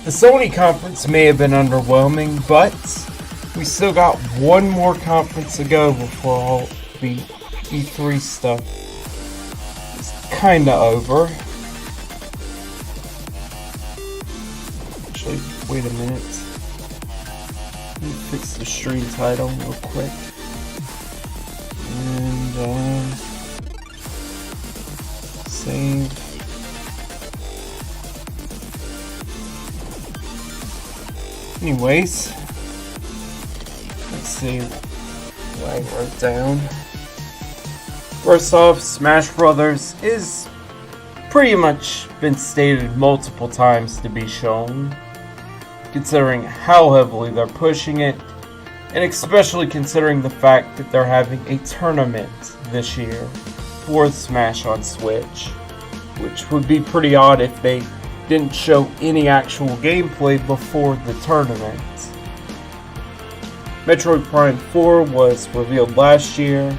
The Sony conference may have been underwhelming, but we still got one more conference to go before all the E3 stuff is kinda over. Actually, wait a minute. Let me fix the stream title real quick. And, save. Anyways, let's see what I wrote down. First off, Smash Brothers is pretty much been stated multiple times to be shown, considering how heavily they're pushing it, and especially considering the fact that they're having a tournament this year for Smash on Switch, which would be pretty odd if they didn't show any actual gameplay before the tournament. Metroid Prime 4 was revealed last year,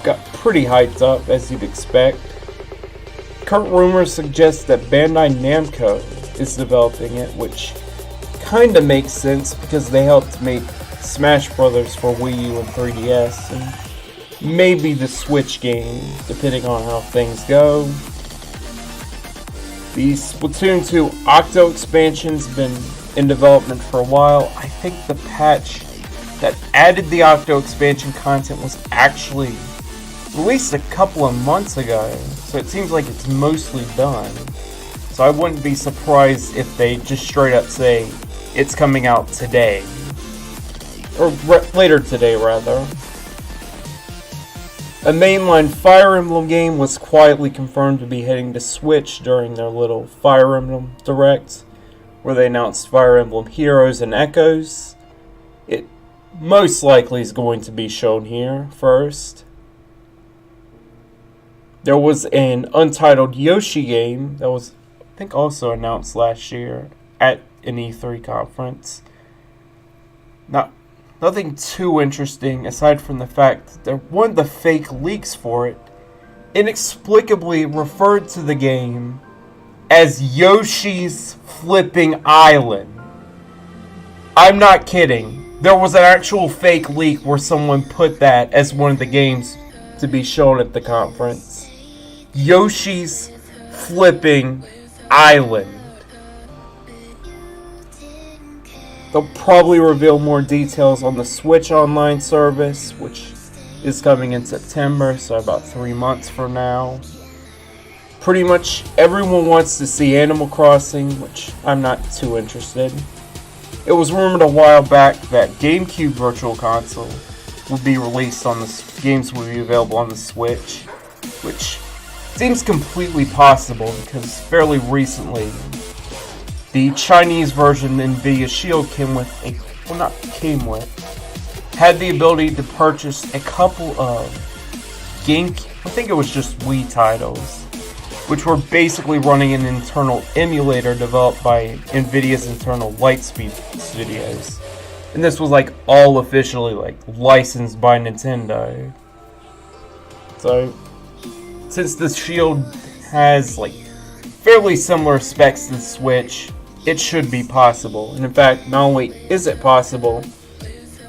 got pretty hyped up as you'd expect. Current rumors suggest that Bandai Namco is developing it, which kinda makes sense because they helped make Smash Brothers for Wii U and 3DS, and maybe the Switch game, depending on how things go. The Splatoon 2 Octo expansion's been in development for a while. I think the patch that added the Octo expansion content was actually released a couple of months ago, so it seems like it's mostly done. So I wouldn't be surprised if they just straight up say it's coming out today. Or later today, rather. A mainline Fire Emblem game was quietly confirmed to be heading to Switch during their little Fire Emblem Direct, where they announced Fire Emblem Heroes and Echoes. It most likely is going to be shown here first. There was an untitled Yoshi game that was, I think, also announced last year at an E3 conference. Nothing too interesting aside from the fact that one of the fake leaks for it inexplicably referred to the game as Yoshi's Flipping Island. I'm not kidding. There was an actual fake leak where someone put that as one of the games to be shown at the conference. Yoshi's Flipping Island. They'll probably reveal more details on the Switch Online service, which is coming in September, so about 3 months from now. Pretty much everyone wants to see Animal Crossing, which I'm not too interested. It was rumored a while back that GameCube Virtual Console would be released on the games would be available on the Switch, which seems completely possible because fairly recently the Chinese version NVIDIA Shield had the ability to purchase a couple of I think it was just Wii titles, which were basically running an internal emulator developed by NVIDIA's internal Lightspeed studios. And this was like all officially like licensed by Nintendo. So, since the Shield has like fairly similar specs to the Switch, it should be possible. And in fact, not only is it possible,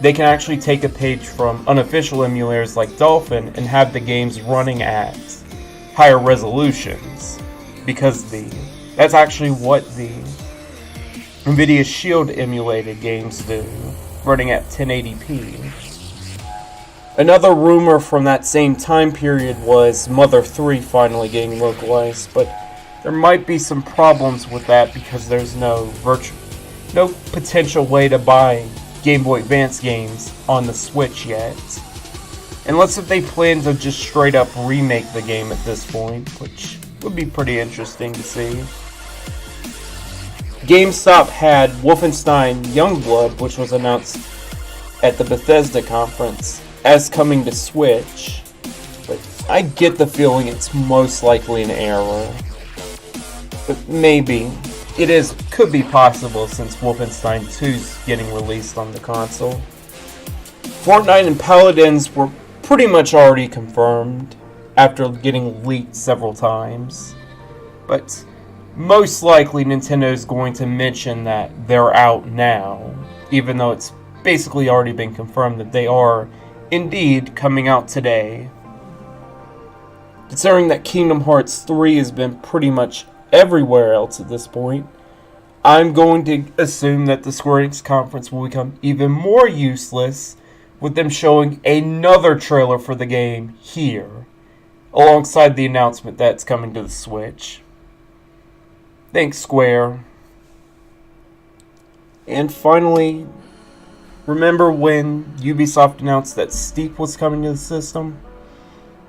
they can actually take a page from unofficial emulators like Dolphin and have the games running at higher resolutions, because that's actually what the NVIDIA Shield emulated games do, running at 1080p. Another rumor from that same time period was Mother 3 finally getting localized, but there might be some problems with that because there's no potential way to buy Game Boy Advance games on the Switch yet. Unless if they plan to just straight up remake the game at this point, which would be pretty interesting to see. GameStop had Wolfenstein Youngblood, which was announced at the Bethesda conference, as coming to Switch, but I get the feeling it's most likely an error. But maybe. Could be possible since Wolfenstein 2's getting released on the console. Fortnite and Paladins were pretty much already confirmed after getting leaked several times. But most likely Nintendo is going to mention that they're out now, even though it's basically already been confirmed that they are indeed coming out today. Considering that Kingdom Hearts 3 has been pretty much everywhere else at this point, I'm going to assume that the Square Enix conference will become even more useless with them showing another trailer for the game here, alongside the announcement that it's coming to the Switch. Thanks, Square. And finally, remember when Ubisoft announced that Steep was coming to the system?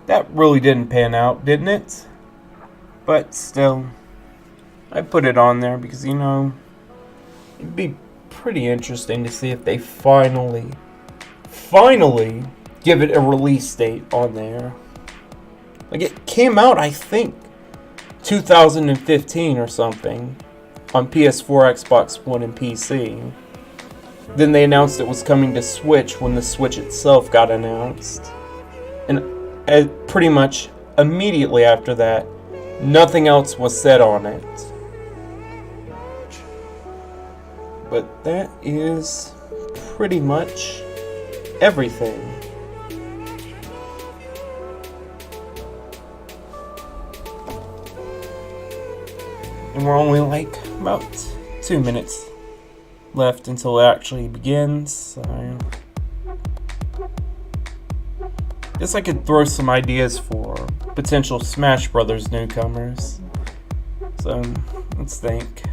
That really didn't pan out, didn't it? But still, I put it on there because, you know, it'd be pretty interesting to see if they finally give it a release date on there. Like, it came out, I think, 2015 or something on PS4, Xbox One, and PC. Then they announced it was coming to Switch when the Switch itself got announced. And pretty much immediately after that, nothing else was said on it. But that is pretty much everything. And we're only like about 2 minutes left until it actually begins, so guess I could throw some ideas for potential Smash Brothers newcomers. So let's think.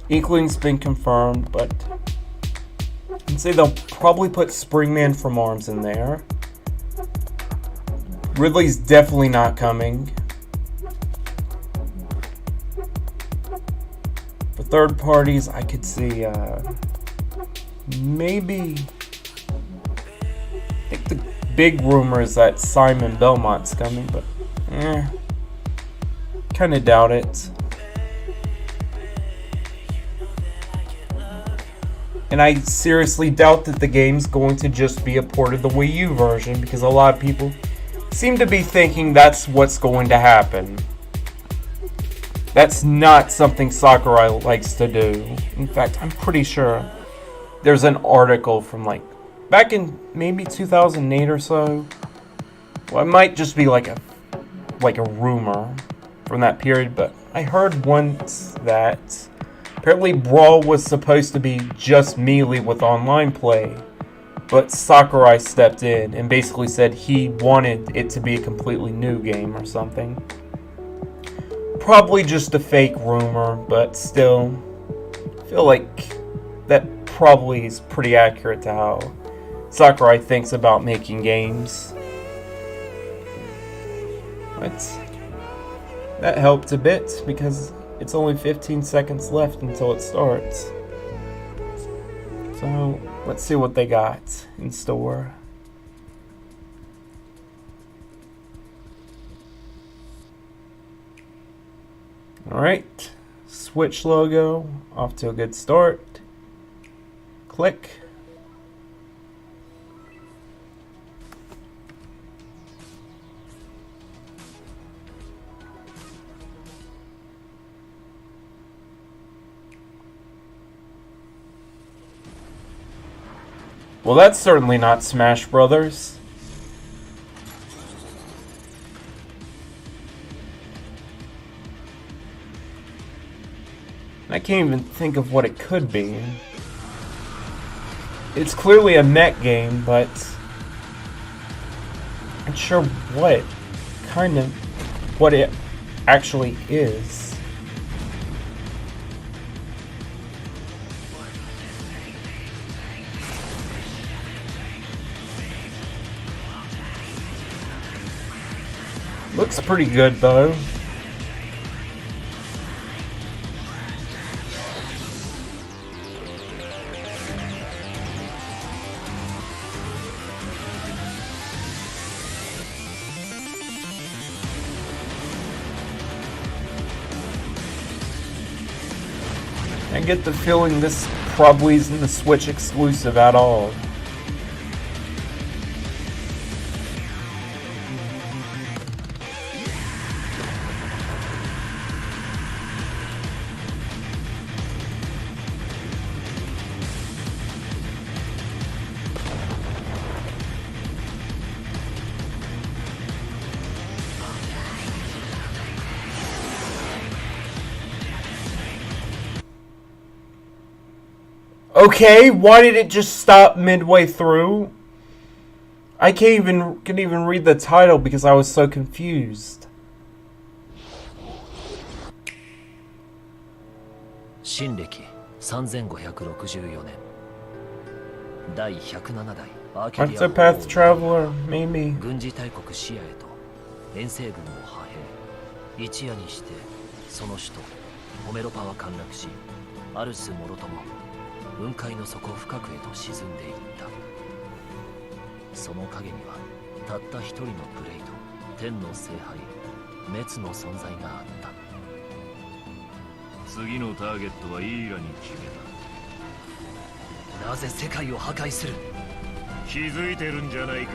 Inkling's been confirmed, but I'd say they'll probably put Springman from ARMS in there. Ridley's definitely not coming. For third parties, I could see maybe. I think the big rumor is that Simon Belmont's coming, but kind of doubt it. And I seriously doubt that the game's going to just be a port of the Wii U version, because a lot of people seem to be thinking that's what's going to happen. That's not something Sakurai likes to do. In fact, I'm pretty sure there's an article from like back in maybe 2008 or so. Well, it might just be like a rumor from that period, but I heard once that apparently Brawl was supposed to be just Melee with online play, but Sakurai stepped in and basically said he wanted it to be a completely new game or something. Probably just a fake rumor, but still, I feel like that probably is pretty accurate to how Sakurai thinks about making games. But that helped a bit because it's only 15 seconds left until it starts. So let's see what they got in store. Alright, Switch logo, off to a good start. Click. Well, that's certainly not Smash Brothers. I can't even think of what it could be. It's clearly a mech game, but I'm not sure what it actually is. Looks pretty good though. I get the feeling this probably isn't the Switch exclusive at all. Okay, why did it just stop midway through? I couldn't even read the title because I was so confused. 新暦3564年第107代アーケディア Octopath Traveler, maybe. 軍事大国シアへと遠征軍を派兵一夜にしてその首都ホメロパは陥落しアルスもろとも雲海の底深くへと沈んでいったその陰にはたった一人のブレイド天の聖杯滅の存在があった次のターゲットはイーラに決めたなぜ世界を破壊する気づいてるんじゃないか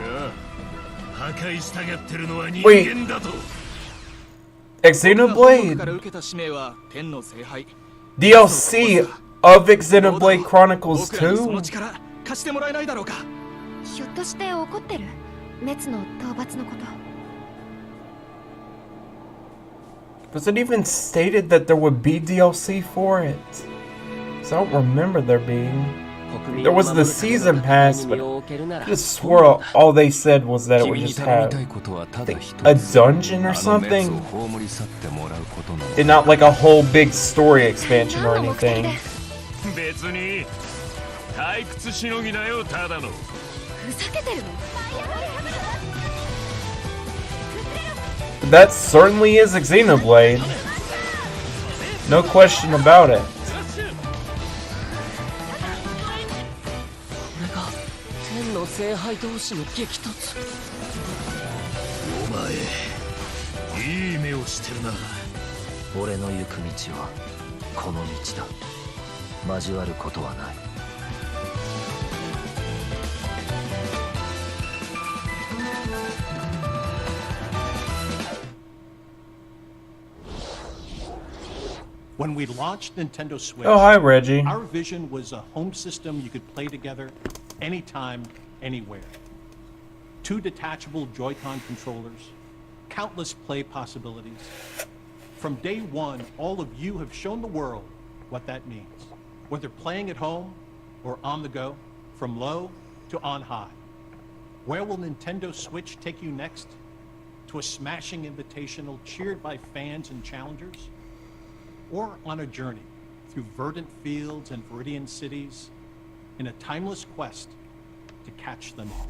破壊したがってるのは人間だと Xenoblade DLC of Xenoblade Chronicles 2? ひょっとして怒ってる滅の討伐のこと Was it even stated that there would be DLC for it? So I don't remember there being. There was the season pass, but I just swore all they said was that it would just have a dungeon or something. And not like a whole big story expansion or anything. That certainly is a Xenoblade. No question about it. When we launched Nintendo Switch, Oh, hi, Reggie. our vision was a home system you could play together anytime, anywhere. 2 detachable Joy-Con controllers, countless play possibilities. From day one, all of you have shown the world what that means. Whether playing at home or on the go, from low to on high. Where will Nintendo Switch take you next? To a smashing invitational cheered by fans and challengers? Or on a journey through verdant fields and Viridian cities in a timeless quest to catch them all.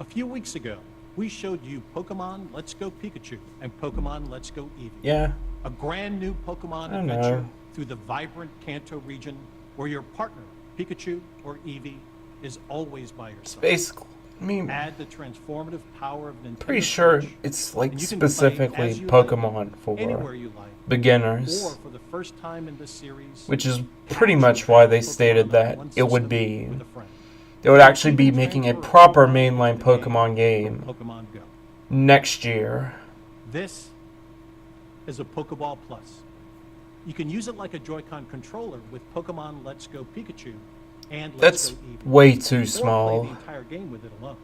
A few weeks ago, we showed you Pokemon Let's Go Pikachu and Pokemon Let's Go Eevee. Yeah. A brand new Pokemon adventure through the vibrant Kanto region where your partner, Pikachu or Eevee, is always by your side. Basically. I mean, Add the transformative power of Nintendo pretty sure Switch, it's like and you can play specifically as you Pokemon like, anywhere for you like, beginners, or for the first time in this series, which is pretty much why they stated that it would be. with a friend. They would actually be making a proper mainline Pokemon game Pokemon Go. next year. This is a Pokeball Plus. You can use it like a Joy-Con controller with Pokemon Let's Go Pikachu and Let's That's Go Eevee. way too Or play small. the entire game with it alone.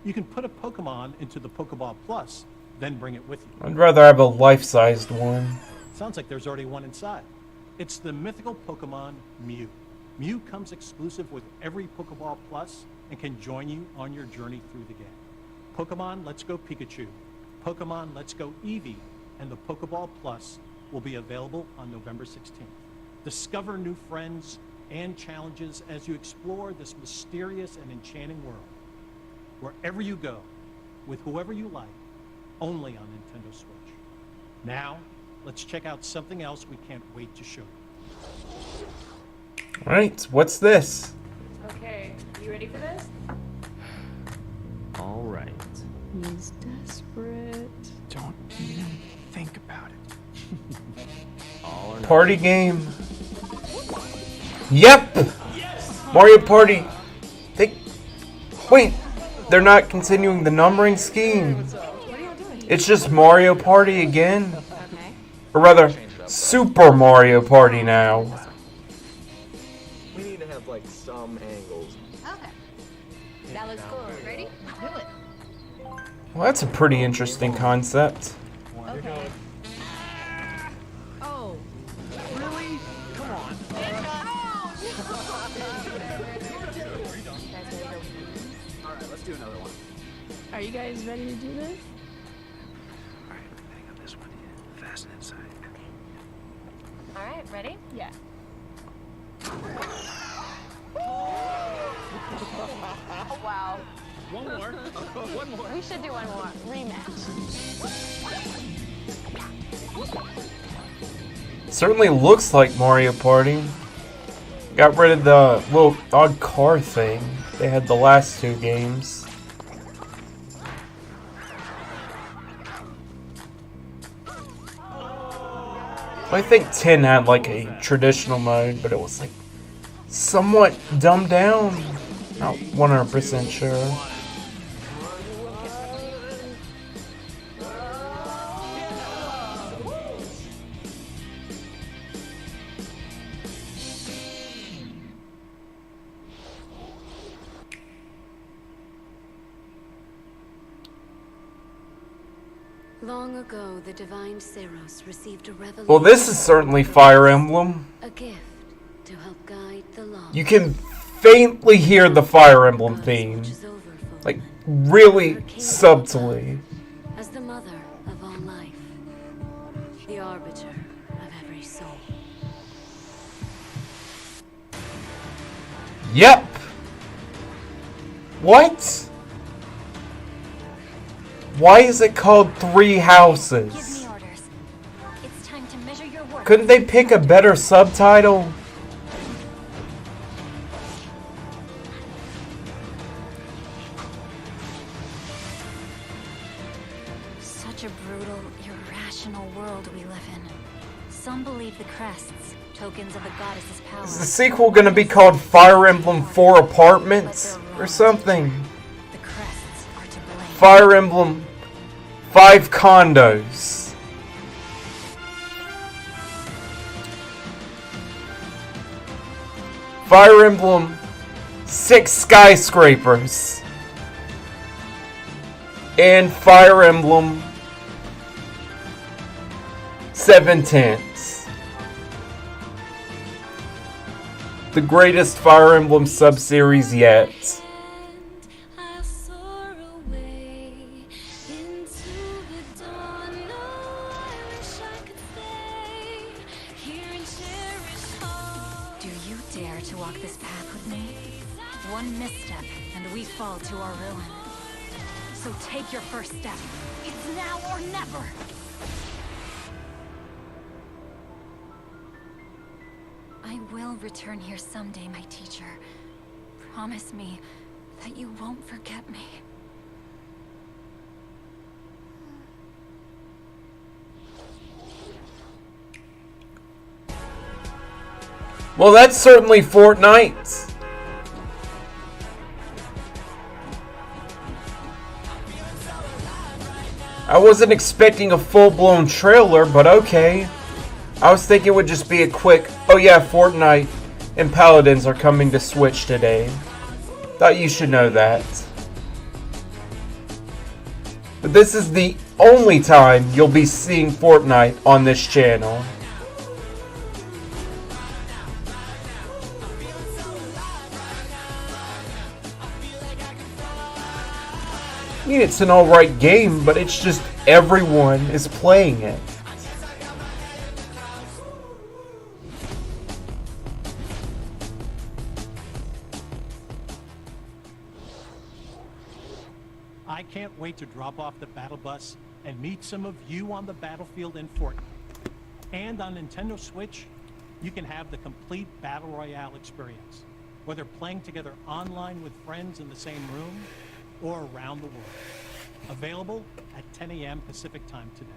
You can put a Pokemon into the Pokeball Plus, then bring it with you. I'd rather have a life-sized one. Sounds like there's already one inside. It's the mythical Pokemon Mew. Mew comes exclusive with every Pokeball Plus and can join you on your journey through the game. Pokemon Let's Go Pikachu, Pokemon Let's Go Eevee, and the Pokeball Plus will be available on November 16th. Discover new friends and challenges as you explore this mysterious and enchanting world. Wherever you go, with whoever you like, only on Nintendo Switch. Now, let's check out something else we can't wait to show you. Alright, what's this? Okay, you ready for this? All right. He's desperate. Don't even think about it. Party game. Yep! Mario Party. Wait, they're not continuing the numbering scheme. It's just Mario Party again. Okay. Or rather, Super Mario Party now. We need to have like some angles. Okay. That looks cool. Ready? Do it. Well, that's a pretty interesting concept. Okay. guys ready to do this? Alright, hang on this one. Yeah. Fasten inside. All right, ready? Yeah. Oh, wow. One more. One more. We should do one more. Rematch. Certainly looks like Mario Party. Got rid of the little odd car thing they had the last two games. I think 10 had like a traditional mode, but it was like somewhat dumbed down. Not 100% sure. Long ago, the divine Seros received a revelation. Well, this is certainly Fire Emblem. A gift to help guide the lost. You can faintly hear the Fire Emblem theme, like really subtly. As the mother of all life, the arbiter of every soul. Yep. What? Why is it called Three Give Houses? me orders. It's time to measure your work. Couldn't they pick a better subtitle? Such a brutal, irrational world we live in. Some believe the crests, tokens of the goddess's power. Is the sequel gonna be called Fire Emblem 4 Apartments or something? The crests are to blame. Fire Emblem 5 Condos. Fire Emblem 6 Skyscrapers. And Fire Emblem 7 Tents. The greatest Fire Emblem sub-series yet. I'll soar away into the dawn. Oh, I wish I could stay here and cherish all. Do you dare to walk this path with me? One misstep, and we fall to our ruin. So take your first step. It's now or never. I will return here someday, my teacher. Promise me that you won't forget me. Well, that's certainly Fortnite. I wasn't expecting a full-blown trailer, but okay. I was thinking it would just be a quick, oh yeah, Fortnite and Paladins are coming to Switch today. Thought you should know that. But this is the only time you'll be seeing Fortnite on this channel. I mean, it's an alright game, but it's just everyone is playing it. I can't wait to drop off the battle bus and meet some of you on the battlefield in Fortnite. And on Nintendo Switch, you can have the complete Battle Royale experience, whether playing together online with friends in the same room or around the world. Available at 10 a.m. Pacific time today.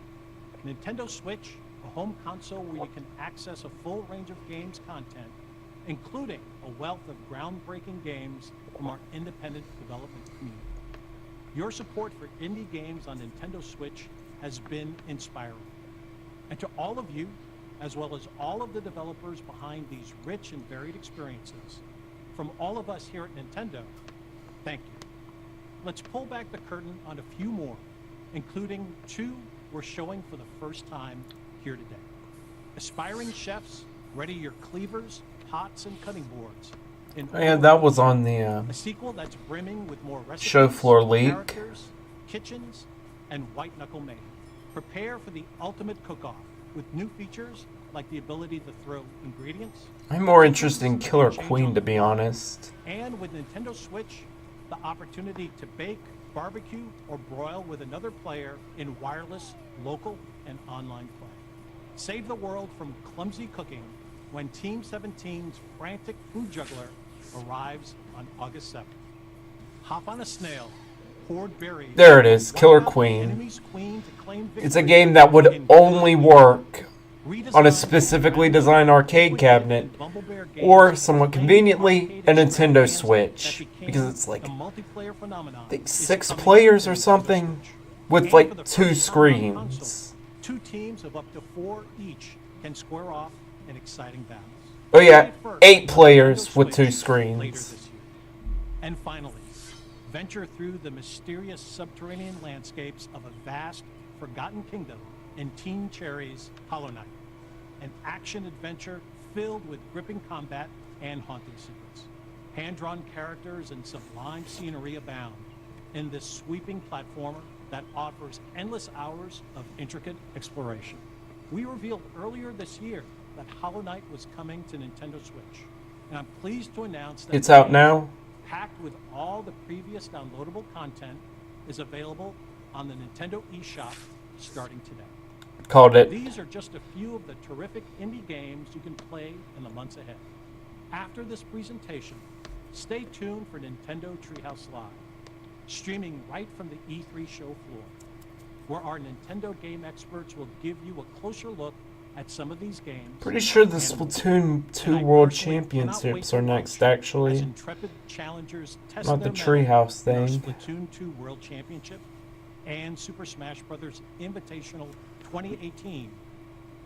Nintendo Switch, a home console where you can access a full range of games content, including a wealth of groundbreaking games from our independent development community. Your support for indie games on Nintendo Switch has been inspiring. And to all of you, as well as all of the developers behind these rich and varied experiences, from all of us here at Nintendo, thank you. Let's pull back the curtain on a few more, including two we're showing for the first time here today. Aspiring chefs, ready your cleavers, pots, and cutting boards. And that was on the a sequel that's brimming with more recipes, show floor leak. characters, kitchens, and white-knuckle mayhem. Prepare for the ultimate cook-off with new features like the ability to throw ingredients. I'm more interested in Killer Queen, to be honest. And with Nintendo Switch, the opportunity to bake, barbecue, or broil with another player in wireless, local, and online play. Save the world from clumsy cooking when Team 17's frantic food juggler arrives on August 7th. Hop on a snail, hoard berries. There it is, Killer Queen. It's a game that would only work on a specifically designed arcade cabinet, or somewhat conveniently, a Nintendo Switch, because it's like, I think 6 players or something, with like 2 screens. 2 teams of up to 4 each can square off in exciting battles. Oh yeah, 8 players with 2 screens. And finally, venture through the mysterious subterranean landscapes of a vast, forgotten kingdom in Teen Cherry's Hollow Knight, an action-adventure filled with gripping combat and haunting secrets. Hand-drawn characters and sublime scenery abound in this sweeping platformer that offers endless hours of intricate exploration. We revealed earlier this year that Hollow Knight was coming to Nintendo Switch, and I'm pleased to announce that It's out now. packed with all the previous downloadable content, is available on the Nintendo eShop starting today. Called it. These are just a few of the terrific indie games you can play in the months ahead. After this presentation, stay tuned for Nintendo Treehouse Live, streaming right from the E3 show floor, where our Nintendo game experts will give you a closer look at some of these games. Pretty sure the Splatoon 2 World Championships are next, actually. Intrepid challengers test Not the their mettle Treehouse in our thing. Splatoon 2 World Championship and Super Smash Bros. Invitational 2018.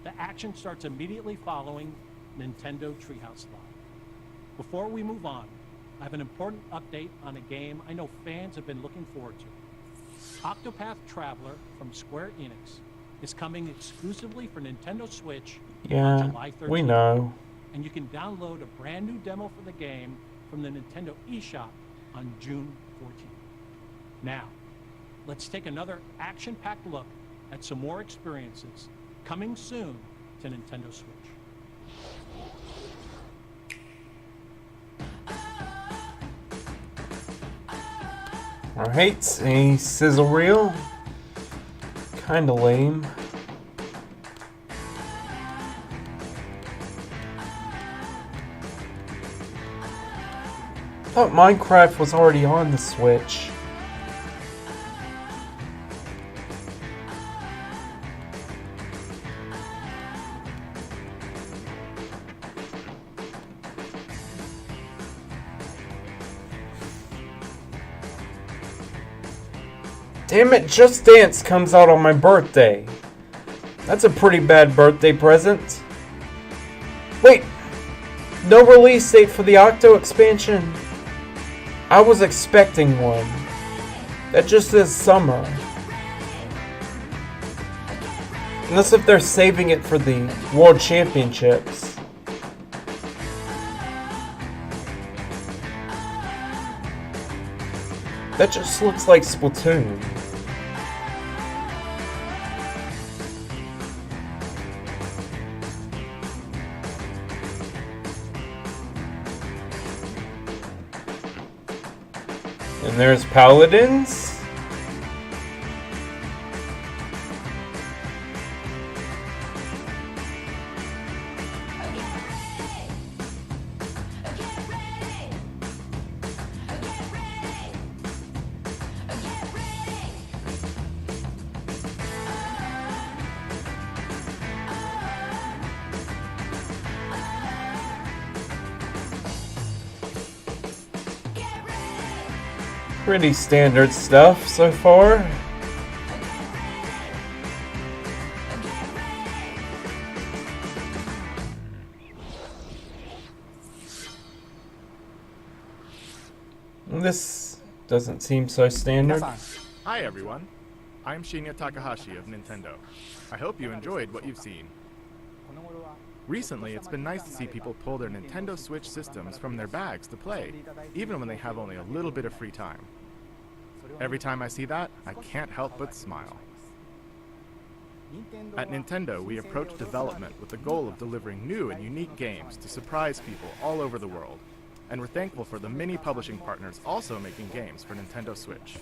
The action starts immediately following Nintendo Treehouse Live. Before we move on, I have an important update on a game I know fans have been looking forward to. Octopath Traveler from Square Enix is coming exclusively for Nintendo Switch on Yeah, July 13th. we know. And you can download a brand new demo for the game from the Nintendo eShop on June 14th. Now, let's take another action-packed look at some more experiences coming soon to Nintendo Switch. Alright, a sizzle reel. Kinda lame. I thought Minecraft was already on the Switch. Damn it, Just Dance comes out on my birthday. That's a pretty bad birthday present. Wait, no release date for the Octo expansion? I was expecting one. That just says summer. Unless if they're saving it for the World Championships. That just looks like Splatoon. And there's Paladins. Pretty standard stuff so far. This doesn't seem so standard. Hi everyone, I'm Shinya Takahashi of Nintendo. I hope you enjoyed what you've seen. Recently, it's been nice to see people pull their Nintendo Switch systems from their bags to play, even when they have only a little bit of free time. Every time I see that, I can't help but smile. At Nintendo, we approach development with the goal of delivering new and unique games to surprise people all over the world, and we're thankful for the many publishing partners also making games for Nintendo Switch.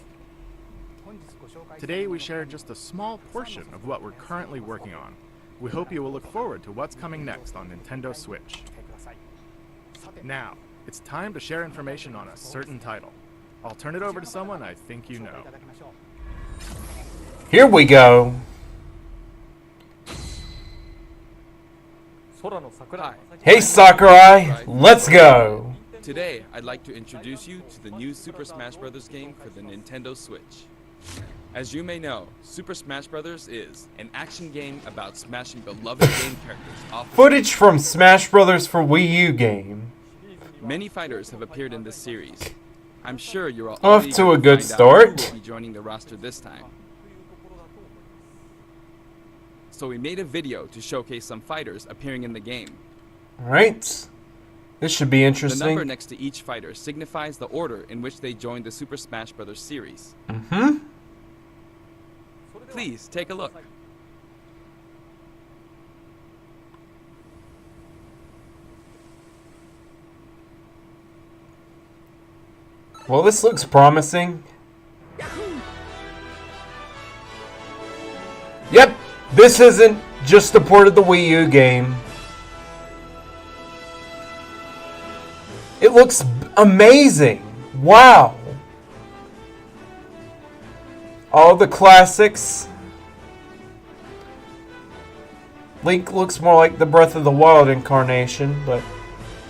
Today, we share just a small portion of what we're currently working on. We hope you will look forward to what's coming next on Nintendo Switch. Now, it's time to share information on a certain title. I'll turn it over to someone I think you know. Here we go. Hey Sakurai, let's go. Today, I'd like to introduce you to the new Super Smash Bros. Game for the Nintendo Switch. As you may know, Super Smash Bros. Is an action game about smashing beloved game characters off. Footage from Smash Bros. For Wii U game. Many fighters have appeared in this series. I'm sure you're all Off to a good start. Who will be joining the roster this time. So we made a video to showcase some fighters appearing in the game. Alright. This should be The interesting. number next to each fighter signifies the order in which they joined the Super Smash Bros. Series. Mm-hmm. Please take a look. Well, this looks promising. Yep, this isn't just a port of the Wii U game. It looks amazing. Wow. All the classics. Link looks more like the Breath of the Wild incarnation, but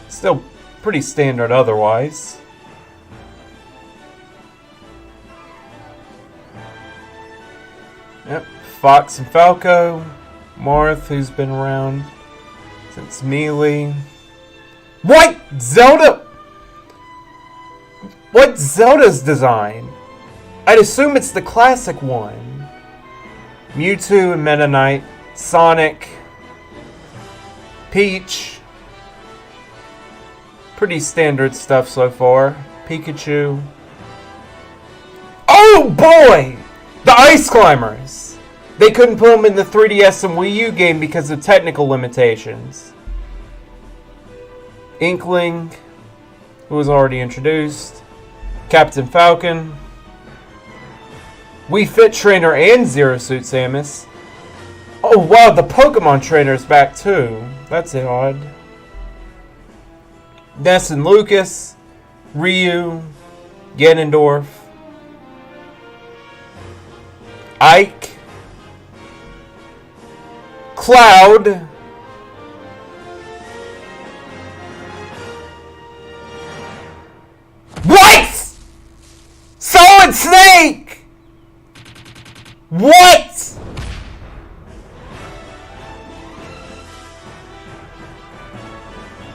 still pretty standard otherwise. Yep, Fox and Falco, Marth, who's been around since Melee. What? Zelda? What's Zelda's design? I'd assume it's the classic one. Mewtwo and Meta Knight, Sonic, Peach. Pretty standard stuff so far. Pikachu. Oh boy! The Ice Climbers! They couldn't put them in the 3DS and Wii U game because of technical limitations. Inkling, who was already introduced. Captain Falcon. Wii Fit Trainer and Zero Suit Samus. Oh wow, the Pokemon Trainer's back too. That's odd. Ness and Lucas. Ryu. Ganondorf. Ike. Cloud. What? Solid Snake! What?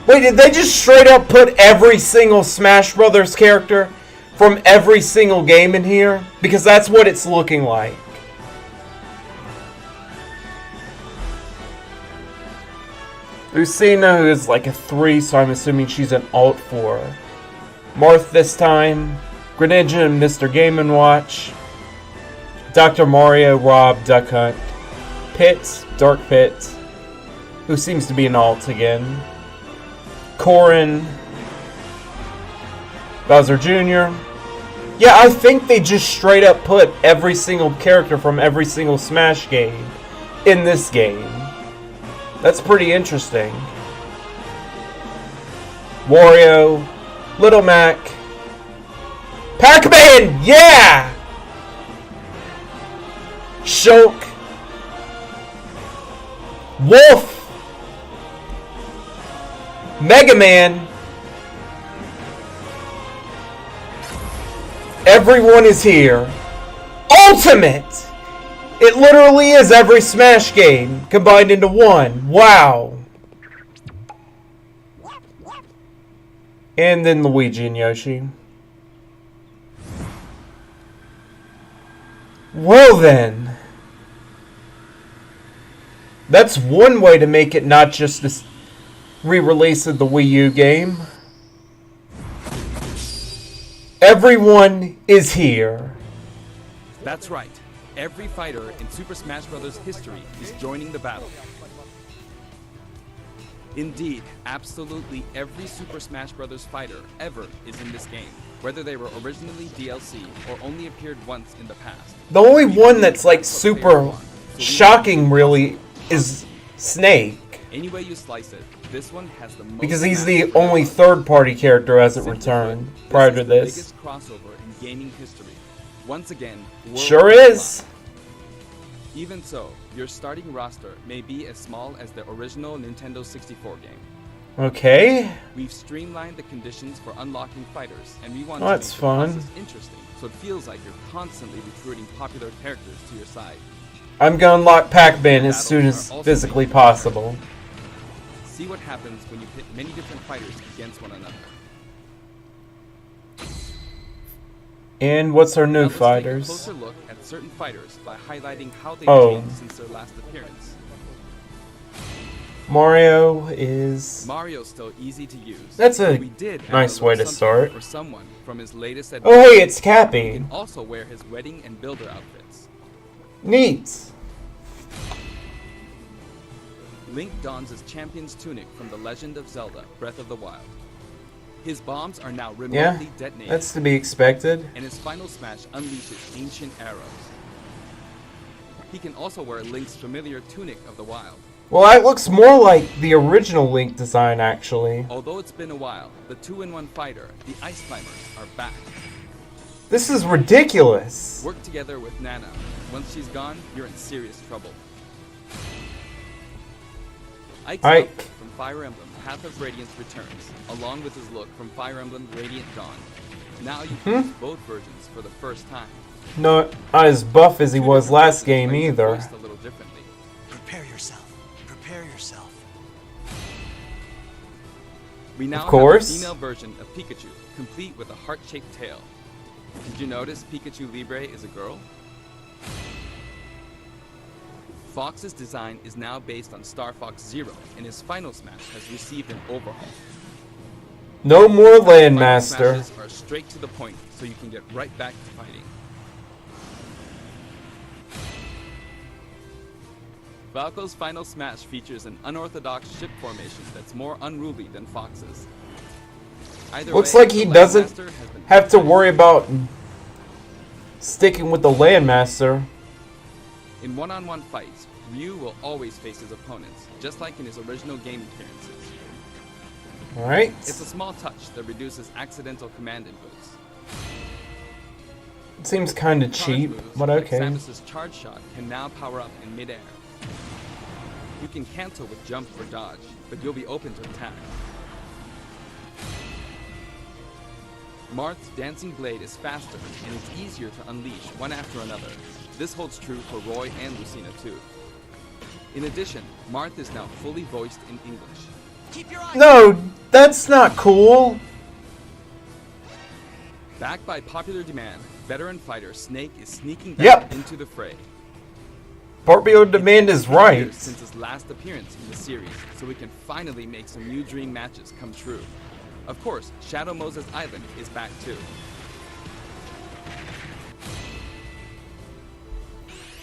Wait, did they just straight up put every single Smash Brothers character from every single game in here? Because that's what it's looking like. Lucina, who is like a 3, so I'm assuming she's an alt 4. Marth this time. Greninja and Mr. Game & Watch. Dr. Mario, Rob, Duck Hunt. Pit, Dark Pit, who seems to be an alt again. Corrin. Bowser Jr. Yeah, I think they just straight up put every single character from every single Smash game in this game. That's pretty interesting. Wario, Little Mac, Pac-Man, yeah! Shulk, Wolf, Mega Man. Everyone is here. Ultimate! It literally is every Smash game combined into one. Wow. And then Luigi and Yoshi. Well then. That's one way to make it not just this re-release of the Wii U game. Everyone is here. That's right. Every fighter in Super Smash Bros. History is joining the battle. Indeed, absolutely every Super Smash Bros. Fighter ever is in this game, whether they were originally DLC or only appeared once in the past. The only one that's like super shocking really is Snake. Any way you slice it, this one has the most Because he's the only third-party character who hasn't returned prior to this. Biggest crossover in gaming history. Once again, Sure is. Even so, your starting roster may be as small as the original Nintendo 64 game. Okay. We've streamlined the conditions for unlocking fighters, and we want Oh, to that's make fun. the process interesting, so it feels like you're constantly recruiting popular characters to your side. I'm gonna unlock Pac-Man as soon as physically possible. See what happens when you pit many different fighters against one another. And what's our Now new let's fighters? Take a closer look at certain fighters by highlighting how they've Oh. changed since their last appearance. Mario is... Mario's still easy to use. That's a but we did add nice little way to something start. For someone from his latest Oh hey, it's You Cappy. can also wear his wedding and builder outfits. Neat. Link dons his champion's tunic from The Legend of Zelda: Breath of the Wild. His bombs are now remotely Yeah, detonated. that's to be expected. And his final smash unleashes ancient arrows. He can also wear Link's familiar tunic of the wild. Well, that looks more like the original Link design, actually. Although it's been a while, the 2-in-1 fighter, the Ice Climbers, are back. This is ridiculous. Work together with Nana. Once she's gone, you're in serious trouble. Ike's Ike. outfit from Fire Emblem Path of Radiance returns, along with his look from Fire Emblem Radiant Dawn. Now you can use both versions for the first time. Not as buff as he was last game either. Voiced a little differently. Prepare yourself. Prepare yourself. We now Of course. have a female version of Pikachu, complete with a heart-shaped tail. Did you notice Pikachu Libre is a girl? Fox's design is now based on Star Fox Zero, and his final smash has received an overhaul. No more Final Landmaster. smashes are straight to the point, so you can get right back to fighting. Falco's final smash features an unorthodox ship formation that's more unruly than Fox's. Either Looks way, like he the doesn't Landmaster has been have to worry about sticking with the Landmaster. In one-on-one fights, Ryu will always face his opponents, just like in his original game appearances. Alright. It's a small touch that reduces accidental command inputs. It seems kinda cheap, Charge moves, but like okay. Samus's charge shot can now power up in midair. You can cancel with jump or dodge, but you'll be open to attack. Marth's dancing blade is faster, and it's easier to unleash one after another. This holds true for Roy and Lucina too. In addition, Marth is now fully voiced in English. Keep your eyes. No, that's not cool. Backed by popular demand, veteran fighter Snake is sneaking Yep. back into the fray. Popular demand is It's been right. years since his last appearance in the series, so we can finally make some new dream matches come true. Of course, Shadow Moses Island is back too.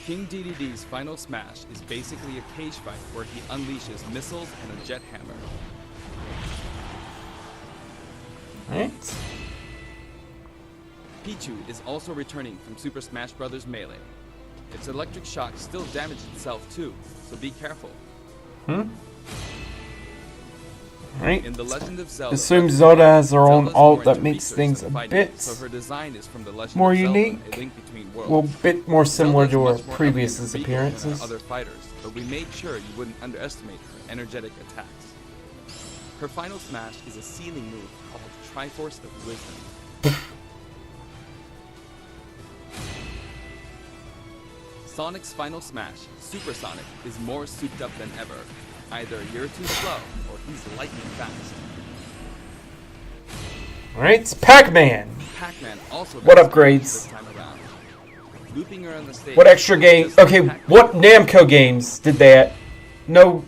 King DDD's final smash is basically a cage fight where he unleashes missiles and a jet hammer. Right. Pichu is also returning from Super Smash Bros. Melee. Its electric shock still damaged itself too, so be careful. Right. In The Legend of Zelda, Assume Zelda has her own Zelda's alt more that into makes research things than a fighting, bit so her design is from The Legend more of Zelda, unique. A Link Between Worlds. Well, a bit more similar Zelda's to her much more previous elegant and regal than appearances. her other fighters, but we made sure you wouldn't underestimate her energetic attacks. Her final smash is a sealing move called Triforce of Wisdom. Sonic's final smash, Super Sonic, is more souped up than ever. Either you're too slow, or he's lightning fast. Alright, it's Pac-Man. Pac-Man also What got upgrades? this time around. Looping around the stage. What extra game? just like Okay, Pac-Man. what Namco games did they add? No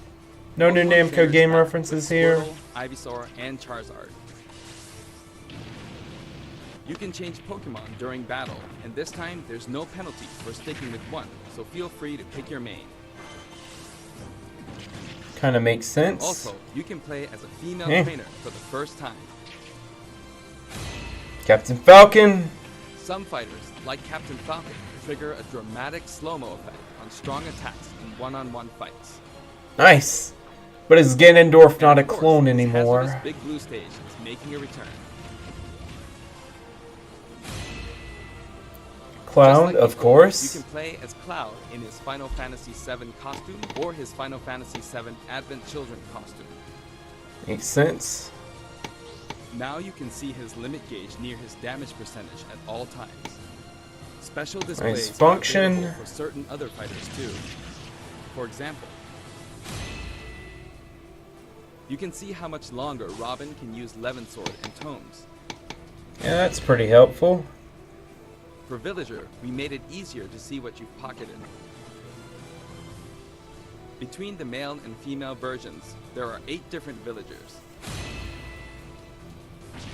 new Pokemon Namco trainers game pack references with here. Squirtle, Ivysaur, and Charizard. You can change Pokemon during battle, and this time there's no penalty for sticking with one, so feel free to pick your main. Kind of makes sense. Also, you can play as a female trainer for the first time. Captain Falcon. Some fighters, like Captain Falcon, trigger a dramatic slow-mo effect on strong attacks in one-on-one fights. Nice. But is Ganondorf not a Of course, clone his anymore? hazardous Big Blue stage is making a return. Cloud, Just like of before, course. You can play as Cloud in his Final Fantasy VII costume or his Final Fantasy VII Advent Children costume. Makes sense. Now you can see his limit gauge near his damage percentage at all times. Special displays are function. available for certain other fighters too. For example, you can see how much longer Robin can use Levin Sword and Tomes. Yeah, that's pretty helpful. For Villager, we made it easier to see what you've pocketed. Between the male and female versions, there are 8 different villagers.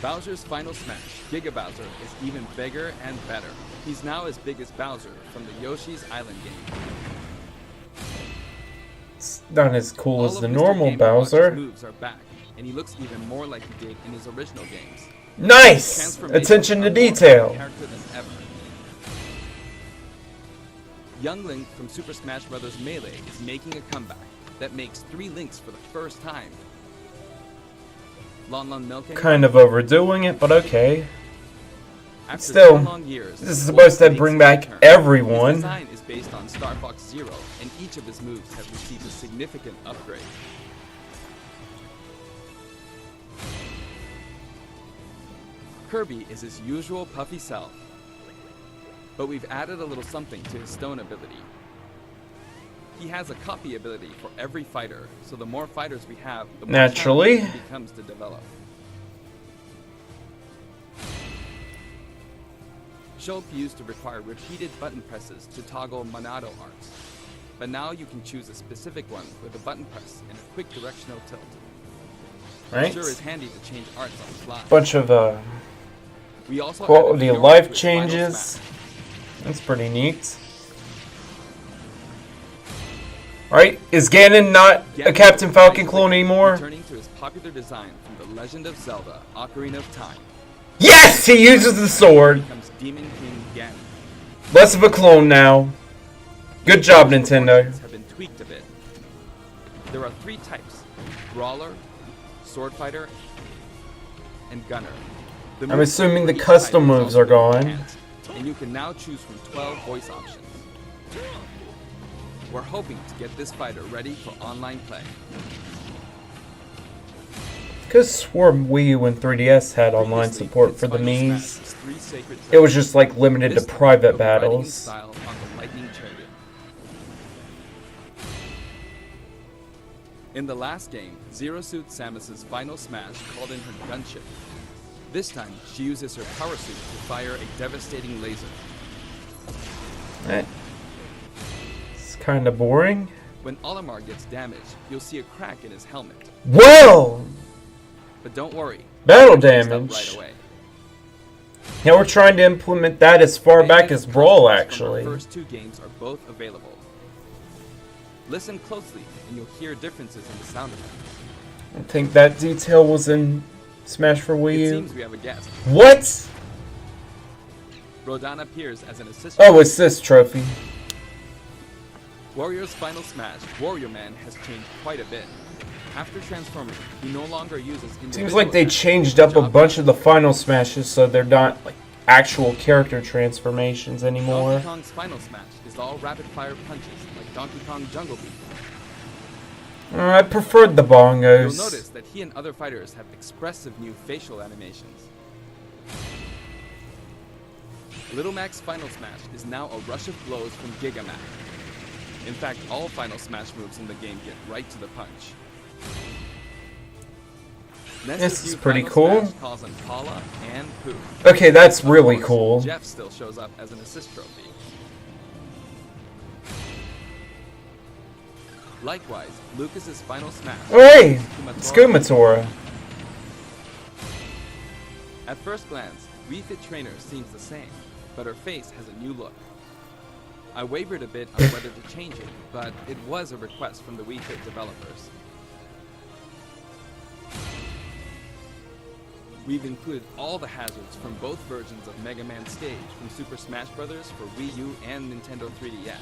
Bowser's Final Smash, Giga Bowser, is even bigger and better. He's now as big as Bowser from the Yoshi's Island game. It's not as cool All as of the Mr. normal Game & Watch's Bowser. moves are back, and he looks even more like he did in his original games. Nice! Transformations Attention to are more detail. character than ever. Young Link from Super Smash Bros. Melee is making a comeback that makes 3 Links for the first time. Lon Lon Milking. Kind of overdoing it, but okay. After Still, 2 long years, this is supposed to Wolf bring makes back his return. everyone. His design is based on Star Fox Zero, and each of his moves have received a significant upgrade. Kirby is his usual puffy self, but we've added a little something to his stone ability. He has a copy ability for every fighter, so the more fighters we have, the more Naturally. challenging it becomes to develop. Shulk used to require repeated button presses to toggle Monado arts, but now you can choose a specific one with a button press and a quick directional tilt. Right? It sure is handy to change arts on the fly. Bunch of We also quality added of Fiora life to his Final changes. Smash. That's pretty neat. Right? Is Ganon not a Ganon Captain is Falcon basically clone anymore? Returning to his popular design from The Legend of Zelda: Ocarina of Time. Yes! He uses the sword! Becomes Demon King Ganon. Less of a clone now. Good job, Nintendo. Have been tweaked a bit. There are 3 types: Brawler, Sword Fighter, and Gunner. The I'm moves assuming for the each custom type is moves also are gone. enhanced, and you can now choose from 12 voice options. We're hoping to get this fighter ready for online play. Because swore Wii U and 3DS had online Previously, support its for the Final Mii's. Smash was 3 sacred It was treasures. just like limited to This time, private we'll be riding in battles. style on the Lightning Chariot. In the last game, Zero Suit Samus's final smash called in her gunship. This time, she uses her power suit to fire a devastating laser. It's kind of boring. When Olimar gets damaged, you'll see a crack in his helmet. Whoa! But don't worry. Battle it'll fix up damage. Right away. Yeah, we're trying to implement that as far back as Brawl, actually. The first 2 games are both available. Listen closely, and you'll hear differences in the sound effects. I think that detail was in Smash for Wii It U. seems we have a guest. What? Rodan appears as an assistant. Oh, it's this trophy. Warrior's final smash, Warrior Man, has changed quite a bit. After transforming, he no longer uses individual Seems like they attacks. changed up a bunch of the final smashes so they're not like actual character transformations anymore. Donkey Kong's final smash is all rapid-fire punches, like Donkey Kong Jungle Beat. I preferred the You'll bongos. notice that he and other fighters have expressive new facial animations. Little Mac's final smash is now a rush of blows from Giga Mac. In fact, all final smash moves in the game get right to the punch. This is View pretty final cool. smash calls on Paula and Pooh. Okay, that's Of really course, cool. Jeff still shows up as an assist trophy. Likewise, Lucas's final smash. Oh, hey! Kumatora. It's Kumatora. At first glance, Wii Fit Trainer seems the same, but her face has a new look. I wavered a bit on whether to change it, but it was a request from the Wii Fit developers. We've included all the hazards from both versions of Mega Man Stage from Super Smash Bros. For Wii U and Nintendo 3DS.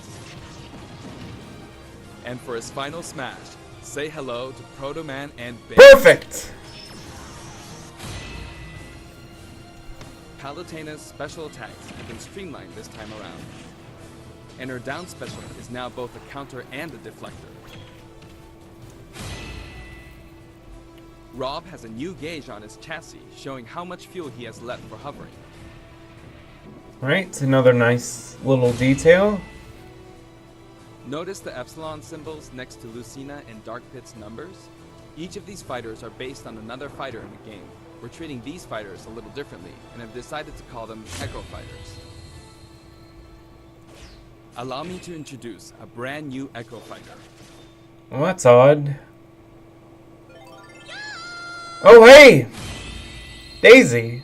And for his final smash, say hello to Proto Man and Big. Perfect! Palutena's special attacks have been streamlined this time around. And her down special is now both a counter and a deflector. Rob has a new gauge on his chassis, showing how much fuel he has left for hovering. Alright, another nice little detail. Notice the epsilon symbols next to Lucina and Dark Pit's numbers? Each of these fighters are based on another fighter in the game. We're treating these fighters a little differently, and have decided to call them Echo Fighters. Allow me to introduce a brand new Echo Fighter. Well, that's odd. Oh, hey! Daisy.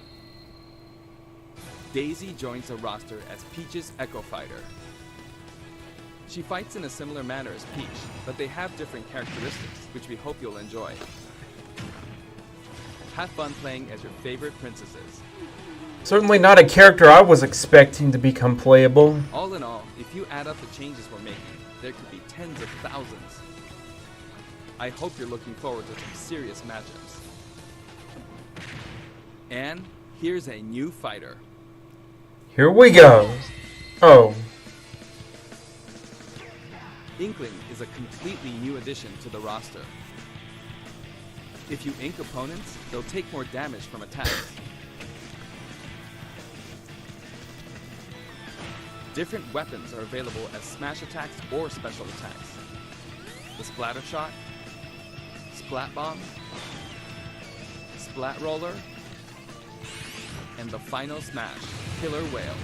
Daisy joins the roster as Peach's Echo Fighter. She fights in a similar manner as Peach, but they have different characteristics, which we hope you'll enjoy. Have fun playing as your favorite princesses. Certainly not a character I was expecting to become playable. All in all, if you add up the changes we're making, there could be tens of thousands. I hope you're looking forward to some serious matchups. And here's a new fighter. Here we go. Oh. Inkling is a completely new addition to the roster. If you ink opponents, they'll take more damage from attacks. Different weapons are available as smash attacks or special attacks. The Splatter Shot, Splat Bomb, Splat Roller, and the final smash, Killer Whale.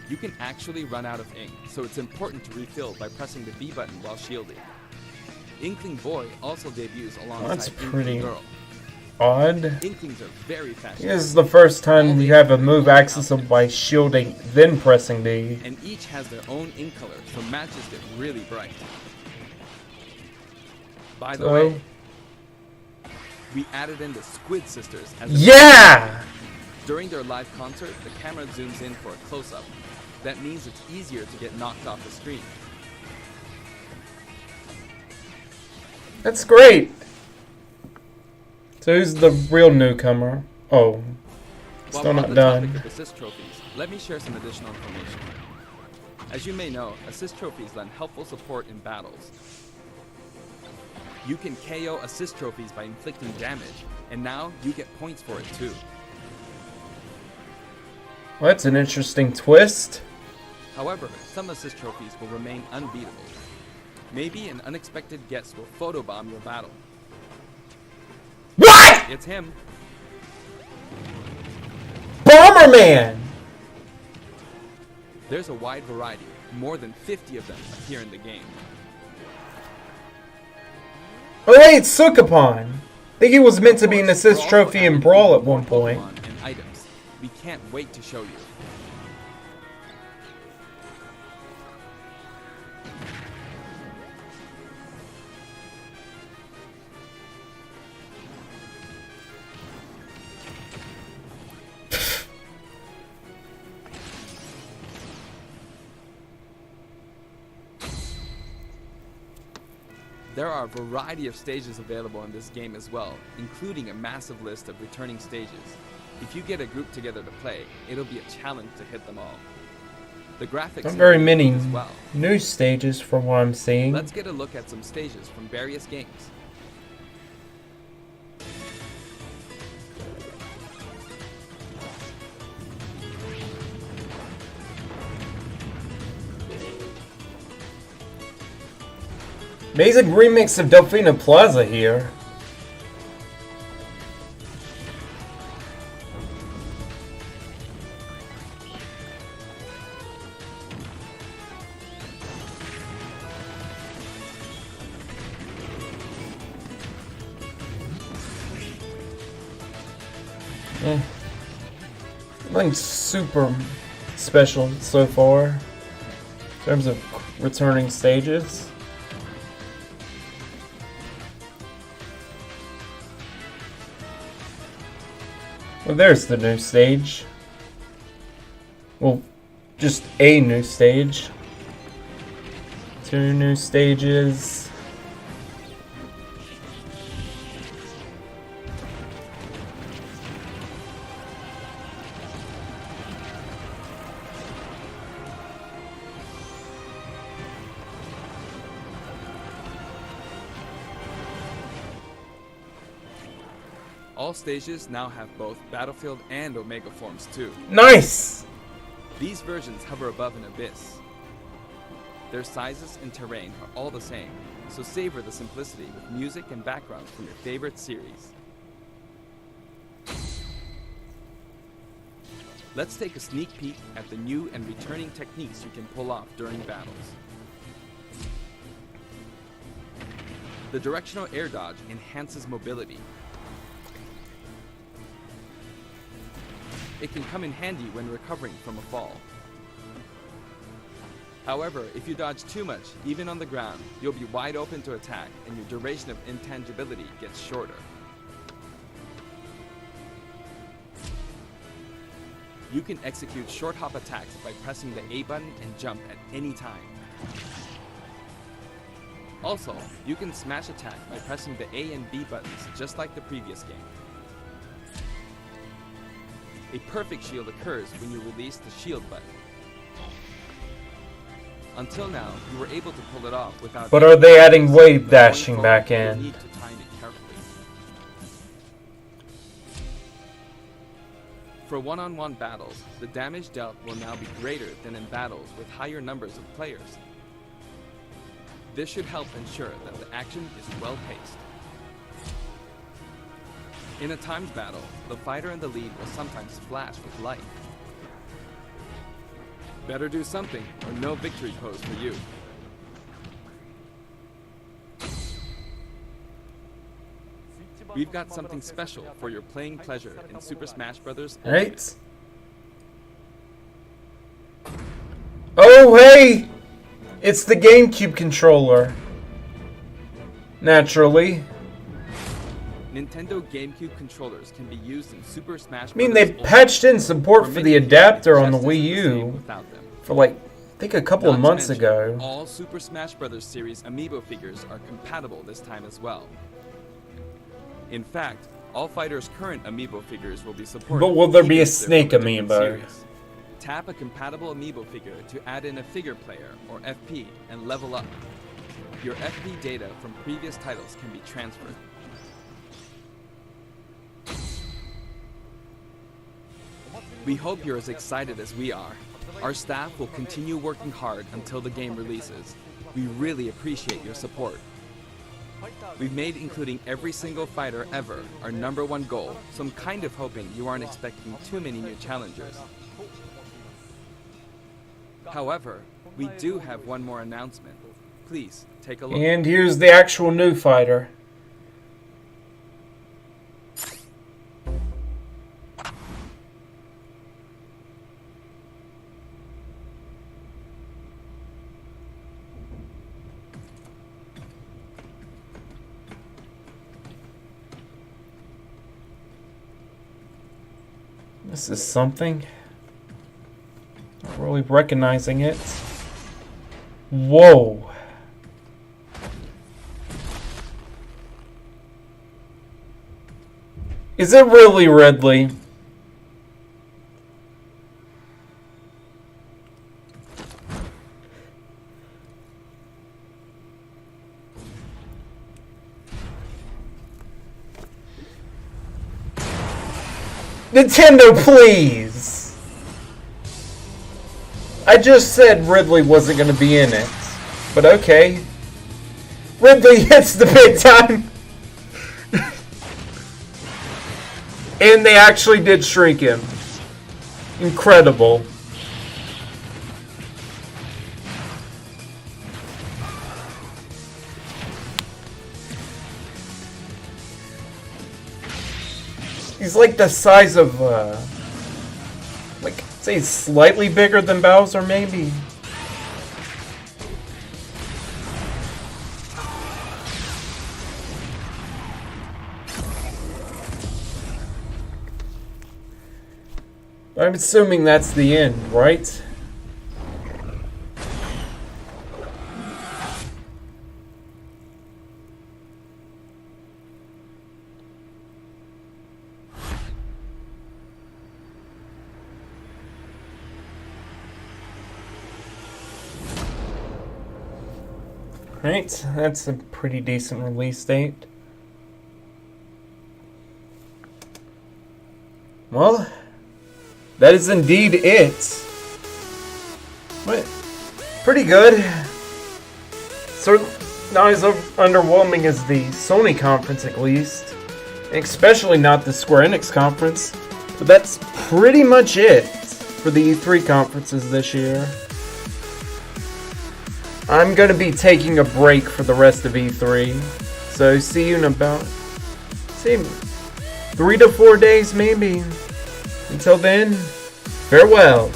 You can actually run out of ink, so it's important to refill by pressing the B button while shielding. Inkling Boy also debuts alongside That's Inkling pretty Girl. odd. Inklings are very fast. This is the first time you have a move accessible by shielding, then pressing B. And each has their own ink color, so matches get really bright. By the way, we added in the Squid Sisters as a During their live concert, the camera zooms in for a close-up. That means it's easier to get knocked off the screen. That's great. So who's the real newcomer? Oh, still not done. Topic of assist trophies, let me share some additional information. As you may know, assist trophies lend helpful support in battles. You can KO assist trophies by inflicting damage, and now you get points for it too. Well, that's an interesting twist. However, some assist trophies will remain unbeatable. Maybe an unexpected guest will photobomb your battle. What? It's him. Bomberman! There's a wide variety. More than 50 of them appear in the game. Oh, hey, it's Sukapon. I think he was meant to be an assist trophy in Brawl at one point. And items. We can't wait to show you. There are a variety of stages available in this game as well, including a massive list of returning stages. If you get a group together to play, it'll be a challenge to hit them all. The graphics Not very many as well. new stages from what I'm seeing. Let's get a look at some stages from various games. Amazing remix of Delfina Plaza here. Nothing super special so far in terms of returning stages. Well, there's the new stage. Well, just a new stage. 2 new stages. All stages now have both Battlefield and Omega forms too. Nice! These versions hover above an abyss. Their sizes and terrain are all the same, so savor the simplicity with music and backgrounds from your favorite series. Let's take a sneak peek at the new and returning techniques you can pull off during battles. The directional air dodge enhances mobility. It can come in handy when recovering from a fall. However, if you dodge too much, even on the ground, you'll be wide open to attack and your duration of intangibility gets shorter. You can execute short hop attacks by pressing the A button and jump at any time. Also, you can smash attack by pressing the A and B buttons just like the previous game. A perfect shield occurs when you release the shield button. Until now, you were able to pull it off without... But are they adding wave dashing back in? You need to time it carefully. For one-on-one battles, the damage dealt will now be greater than in battles with higher numbers of players. This should help ensure that the action is well-paced. In a timed battle, the fighter in the lead will sometimes flash with light. Better do something, or no victory pose for you. We've got something special for your playing pleasure in Super Smash Bros. Right? Oh, hey! It's the GameCube controller. Naturally. Nintendo GameCube controllers can be used in Super Smash Bros. I mean, they patched in support for the adapter on the Wii U for like, I think a couple of months ago. All Super Smash Bros. Series amiibo figures are compatible this time as well. In fact, all fighters' current amiibo figures will be supported. But will there be a even if they're Snake from a different amiibo? series. Tap a compatible amiibo figure to add in a figure player, or FP, and level up. Your FP data from previous titles can be transferred. We hope you're as excited as we are. Our staff will continue working hard until the game releases. We really appreciate your support. We've made including every single fighter ever our #1 goal, so I'm kind of hoping you aren't expecting too many new challengers. However, we do have one more announcement. Please, take a look. And here's the actual new fighter. This is something. Not really recognizing it. Whoa. Is it really Ridley? Nintendo, please! I just said Ridley wasn't going to be in it. But okay. Ridley hits the big time! And they actually did shrink him. Incredible. He's like the size of, like, say slightly bigger than Bowser, maybe. I'm assuming that's the end, right? Right, that's a pretty decent release date. Well, that is indeed it. But pretty good. Certainly not as underwhelming as the Sony conference, at least. Especially not the Square Enix conference. But that's pretty much it for the E3 conferences this year. I'm going to be taking a break for the rest of E3. So see you in about, say, 3 to 4 days maybe. Until then, farewell.